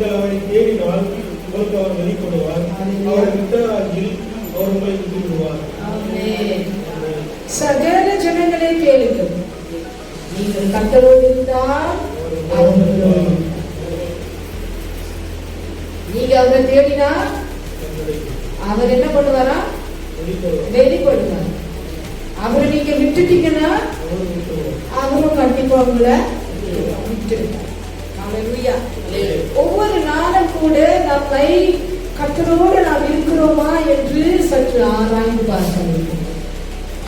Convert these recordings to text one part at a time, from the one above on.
நீங்கள் அவரை தேடினால் உங்களுக்கு அவர் வெளிப்படுவார். அவரை விட்டாராகில் அவர் உங்களை விட்டு விடுவார். சகல ஜனங்களே கேளுங்கள், நீங்கள் கர்த்தரோடு இருந்தால் நீங்க அவரை தேடினா அவர் என்ன பண்ணுவாரா? வெளிப்படுவார். அவரை நீங்க விட்டுட்டீங்கன்னா அவரும் கண்டிப்பா உங்களை விட்டுருவார். ஒவ்வொரு நாளும் கூட நம்மை கர்த்தரோடு நாம் இருக்கிறோமா என்று சற்று ஆராய்ந்து பார்க்க வேண்டும்.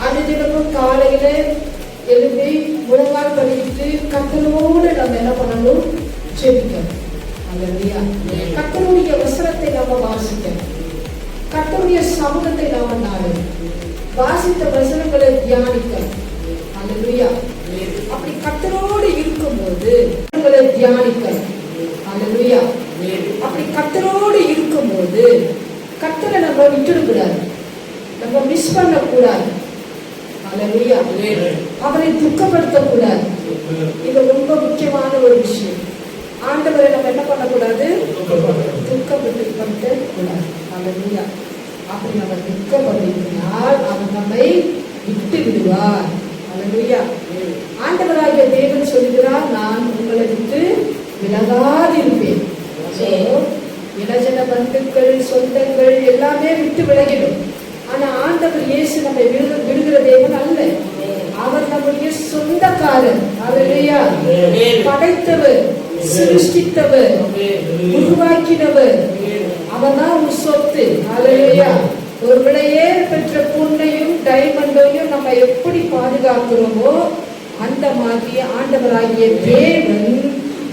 அந்த தினமும் காலையில எழுப்பி முழங்கால் பண்ணிட்டு கர்த்தரோடு நம்ம என்ன பண்ணணும்? ஜெபிக்கணும். கர்த்தருடைய வசனத்தை நாம வாசிக்கணும். கர்த்தருடைய சமூகத்தை நாம நாடணும். வாசித்த வசனங்களை தியானிக்கணும். அல்லேலூயா. அப்படி கர்த்தரோடு இருக்கும்போது தியானிக்கணும். அல்லேலூயா. அப்படி கர்த்தரோடு இருக்கும்போது கர்த்தரை நம்ம விட்டுடக்கூடாது, நம்ம மிஸ் பண்ணக்கூடாது. அல்லேலூயா. அவரை துக்கப்படுத்தக்கூடாது. இது ரொம்ப முக்கியமான ஒரு விஷயம். ஆண்டவரை நம்ம என்ன பண்ணக்கூடாது? துக்கப்படுத்த கூடாது. அல்லேலூயா. அப்படி நம்ம துக்கப்படுத்தினால் அவர் நம்மை விட்டு விடுவார். அல்லேலூயா. ஆண்டவராகிய தேவன் சொல்கிறார், நான் உங்களை விட்டு விலகாதிருப்பேன். இளஜன பந்துக்கள், சொந்தங்கள் எல்லாமே விட்டு விலகிடும். ஆனா ஆண்டவர் இயேசு நம்மை விடுகிற தேவன் அல்ல. அவர் நம்முடைய சொந்தக்காரர். அல்லேலூயா. படைத்தவர், சிருஷ்டித்தவர், உருவாக்கினவர். அவர்தான் ஒரு சொத்து. அல்லேலூயா. ஒரு விலையேற பெற்ற பொன்னையும் டைமண்டையும் நம்ம எப்படி பாதுகாக்கிறோமோ அந்த மாதிரி ஆண்டவராகிய தேவன்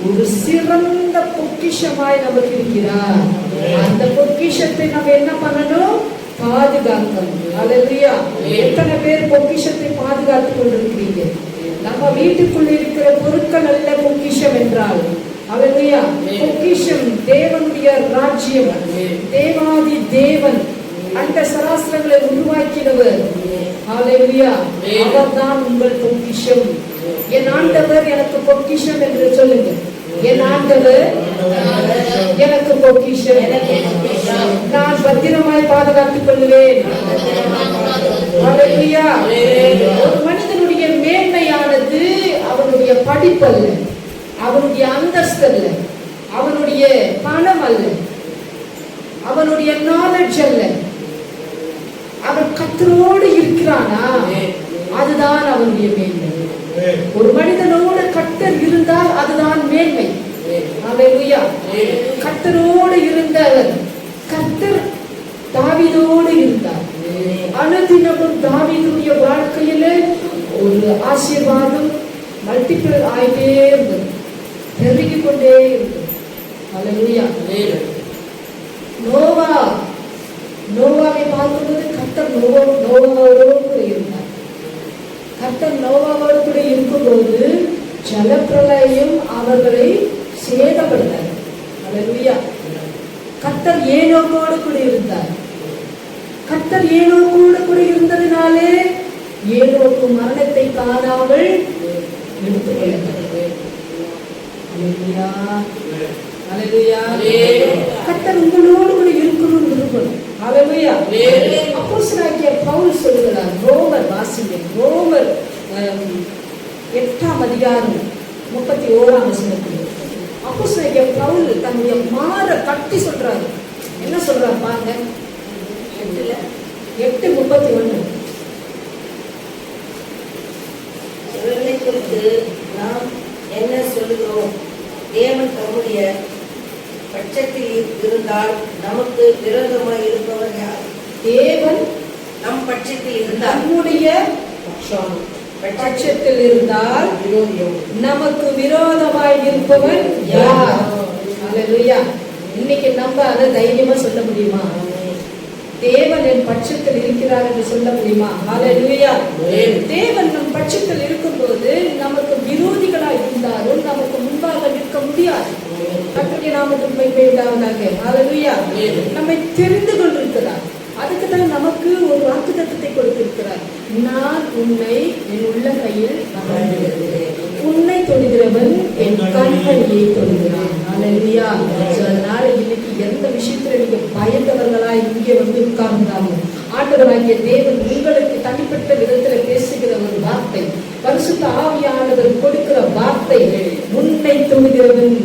ஒரு சிறந்த பொக்கிஷமாய் நமக்கு இருக்கிறார். அந்த பொக்கிஷத்தை நம்ம என்ன பண்ணணும்? பாதுகாக்கணும். அல்லேலூயா. எத்தனை பேர் பொக்கிஷத்தை பாதுகாத்துக் கொண்டிருக்கிறீங்க? நம்ம வீட்டுக்குள்ள இருக்கிற பொருட்கள் அல்ல பொக்கிஷம் என்றால். அல்லேலூயா. பொக்கிஷம் தேவனுடைய ராஜ்யம். தேவாதி தேவன் அந்த சராசரங்களை உருவாக்கினவர். அல்லேலூயா. அவர்தான் உங்கள் பொக்கிஷம். என் ஆண்டவர் எனக்கு பொக்கிஷம் என்று சொல்லுங்க. என் ஆண்டவர் எனக்கு பொக்கிஷம். நான் பத்திரமாய் பாதுகாத்துக் கொள்வேன். அல்லேலூயா. ஒரு மனிதனுடைய மேன்மையானது அவனுடைய படிப்பல்ல, அவனுடைய அந்தஸ்து அல்ல, அவனுடைய பணம் அல்ல, அவனுடைய நாலேஜ் அல்ல. அவன் கர்த்தரோடு இருக்கிறானா அதுதான் அவனுடைய மேன்மை. ஒரு மனிதனோடு கர்த்தர் இருந்தால் அதுதான் மேன்மை. அல்லேலூயா. கர்த்தரோடு இருந்தவர், கர்த்தர் தாவீதோடு இருந்தார். அனுதினமும் தாவீதுடைய வாழ்க்கையில ஒரு ஆசீர்வாதம் மல்டிபிள் ஆயிட்டே இருந்தது, பெருகிக் கொண்டே இருந்தது. அல்லேலூயா. நோவாவை பார்க்கும்போது கர்த்தர் நோவாவோடு கூட இருந்தார். கர்த்தர் நோவாவோடு கூட இருக்கும்போது ஜலப்பிரளயம் அவர்களை சேதப்படுத்தார். அல்லேலூயா. கர்த்தர் ஏனோக்கோடு கூட இருந்தார். கர்த்தர் ஏனோக்கோடு கூட இருந்ததினாலே ஏனோக்கு மரணத்தை காணாமல் எடுத்துக்கொண்டார். அல்லேலூயா. அல்லேலூயா. கர்த்தர் உங்களோடு கூட இருக்கணும் விரும்பணும். அல்லேலூயா. அப்போஸ்தலனாகிய பவுல் சொல்கிறார், ரோமர் வாசிங்க, ரோமர் 8ஆம் அதிகாரம் 31ஆம் வசனத்தில் அப்போஸ்தலனாகிய பவுல் தன்னுடைய மாற கட்டி சொல்றாரு. என்ன சொல்றாரு பாருங்க. 8:31 இவர்களை குறித்து நாம் என்ன சொல்லுகிறோம்? தேவன் தம்முடைய பட்சத்தில் இருந்தால் நமக்கு விரோதமாய் இருப்பவர் யார்? தேவன் நம் பட்சத்தில் இருந்தால், நம்முடைய பட்சத்தில் இருந்தால் நமக்கு விரோதமாய் இருப்பவர் யார்? அல்லேலூயா. இன்னைக்கு நம்ம அதை தைரியமா சொல்ல முடியுமா? தேவன் என் பட்சத்தில் இருக்கிறார் என்று சொல்ல முடியுமா? அல்லேலூயா. தேவன் நம் பட்சத்தில் இருக்கும்போது நமக்கு விரோதிகளாய் இருந்தாலும் நமக்கு முன்பாக நிற்க முடியாது. கர்த்தருடைய நாமத்துக்கு மகிமை உண்டாவதாக. அல்லேலூயா. நம்மை தெரிந்து கொண்டிருக்கிறார். அதுக்கு தான் நமக்கு ஒரு வாக்குத்தத்தத்தை கொடுத்திருக்கிறார். நான் உன்னை என் உள்ள கையில் உன்னை தொடுகிறவன் என் கண்மணியை தொடுகிறான். அல்லேலூயா. விஷயத்துல நீங்க பயந்தவர்களா இங்கே வந்து உட்கார்ந்தாங்க. ஆண்டவராகிய தேவன் உங்களுக்கு தனிப்பட்ட விதத்துல பேசுகிற ஒரு வார்த்தை, பரிசுத்த ஆவியானவர் கொடுக்கிற வார்த்தை, உன்னை தொழுகிறவன்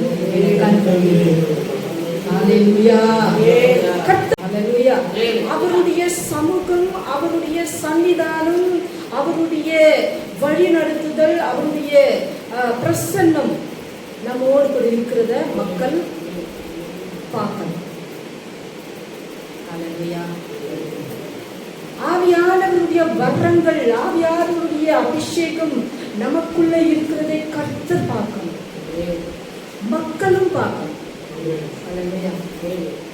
அவருடைய சமூகம், அவருடைய சன்னிதானம், அவருடைய வழி நடத்துதல், அவருடைய பிரசன்னம் நம்மோடு கூட இருக்கிறத மக்கள் பார்க்கணும். ஆவியானவருடைய வரங்கள், ஆவியானவருடைய அபிஷேகம் நமக்குள்ள இருக்கிறதை கர்த்தர் பார்க்கணும், மக்களும் பார்க்கணும்.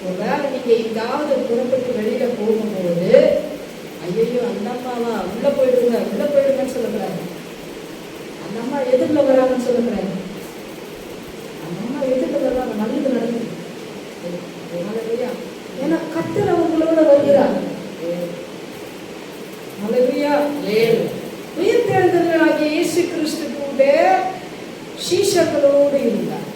ஒருவேளை நீங்க எங்காவது புறப்பட்டு வெளியில போகும்போது ஐயோ அந்த அம்மாவா உள்ள போயிடுங்க உள்ள போயிடுங்கன்னு சொல்லக்கூடாது. அந்த அம்மா எதிர்ல வராங்கன்னு சொல்லக்கூடாது. அந்த அம்மா எதிர்ல வர்றாங்க, நல்லது நடக்குது. ஏன்னா கர்த்தர் அவங்களோட வருகிறார். உயிர்த்தெழுந்தவராகிய இயேசு கிறிஸ்து கூட சீஷர்களோடு இருந்தார்.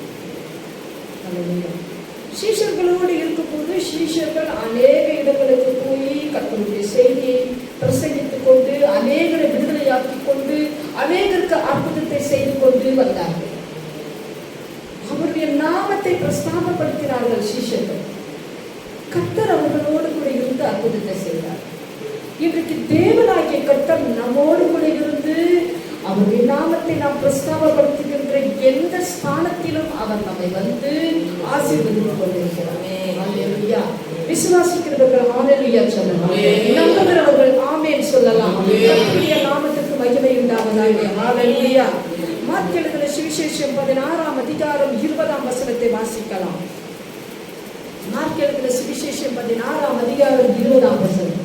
சீஷர்களோடு இருக்கும்போது சீஷர்கள் அநேக இடங்களுக்கு போய் கர்த்தருடைய செய்தியை பிரசங்கித்துக் கொண்டு, அநேகரை விடுதலையாக்கிக் கொண்டு, அநேகருக்கு அற்புதத்தை செய்து கொண்டு வந்தார்கள். அவருடைய நாமத்தை பிரஸ்தாபப்படுத்தினார்கள் சீஷர்கள். கர்த்தர் அவர்களோடு கூட இருந்து அற்புதத்தை செய்தார். இன்றைக்கு தேவனாகிய கர்த்தர் நம்மோடு கூட இருந்து அவருடைய நாமத்தை நாம் பிரஸ்தாபப்படுத்துகின்ற எந்த ஸ்தானத்திலும் அவர் நம்மை வந்து ஆசீர்வதித்துக் கொண்டிருக்கிறார். விசுவாசிக்கிறவர்கள் ஹல்லேலூயா சொல்லலாம், நம்புகிறவர்கள் ஆமென் சொல்லலாம். கர்த்தருடைய நாமத்துக்கு மகிமை உண்டாவதாக. ஹல்லேலூயா. மார்க் எழுதின சுவிசேஷம் 16ஆம் அதிகாரம் 20ஆம் வசனத்தை வாசிக்கலாம். மார்க் எழுதின சுவிசேஷம் 16ஆம் அதிகாரம் 20ஆம் வசனம்.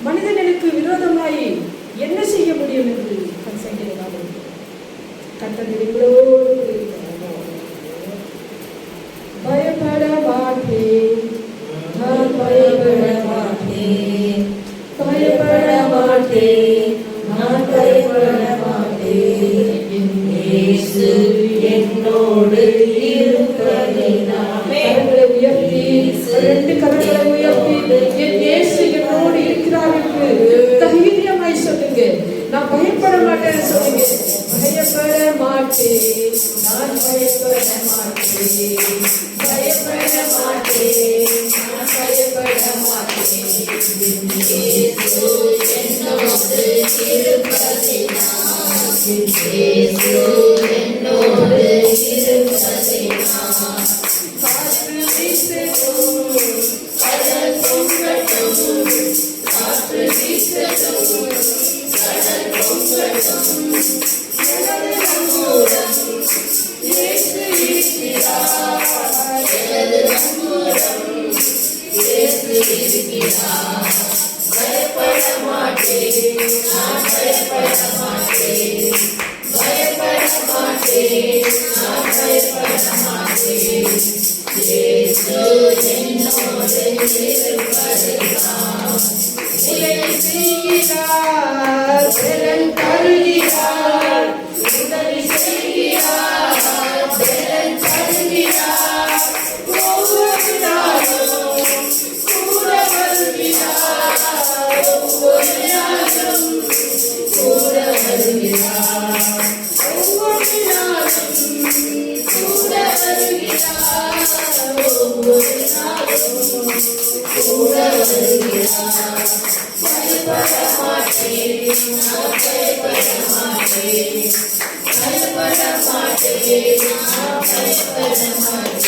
மனிதனுக்கு விரோதமாய் என்ன செய்ய முடியும் என்று பயப்பட மாட்டேன், நான் பயப்பட மாட்டேன், பயப்பட மாட்டேன், நான் பயப்பட மாட்டேன், இயேசு என்னோடு இருப்பதினாலே. கரங்களை உயர்த்தி, ரெண்டு கரங்களை உயர்த்தி என் இயேசு என்னோடு இருக்கிறார் என்று தைரியமாய் சொல்லுங்க. நான் பயப்பட மாட்டேன்னு சொல்லுங்க. பயப்பட மாட்டேன், நான் பயப்பட மாட்டேன், பயப்பட மாட்டேன், நான் பயப்பட மாட்டேன், இயேசு என்னோடு இருப்பதினால், இயேசு என்னோடு இருப்பதினால். காற்று வீசட்டும், கடல் பொங்கட்டும், காற்று வீசட்டும், கடல் பொங்கட்டும், எனது நங்கூரம் இயேசு இருக்கிறார், எனது நங்கூரம் இயேசு இருக்கிறார். பயப்பட மாட்டேன், நான் பயப்பட மாட்டேன், பயப்பட மாட்டேன், நான் பயப்பட மாட்டேன், இயேசு என்னோடு இருப்பதினால். உதவி செய்கிறார், பலன் தருகிறார், உதவி செய்கிறார், பலன் தருகிறார், ஒவ்வொரு நாளும் கூட வருகிறார், ஒவ்வொரு நாளும் கூட வருகிறார், ஒவ்வொரு நாளும் கூட வருகிறார், ஒவ்வொரு நாளும் கூட வருகிறார். பயப்பட மாட்டேன், நான் பயப்பட மாட்டேன், பயப்பட மாட்டேன், நான் பயப்பட மாட்டேன்,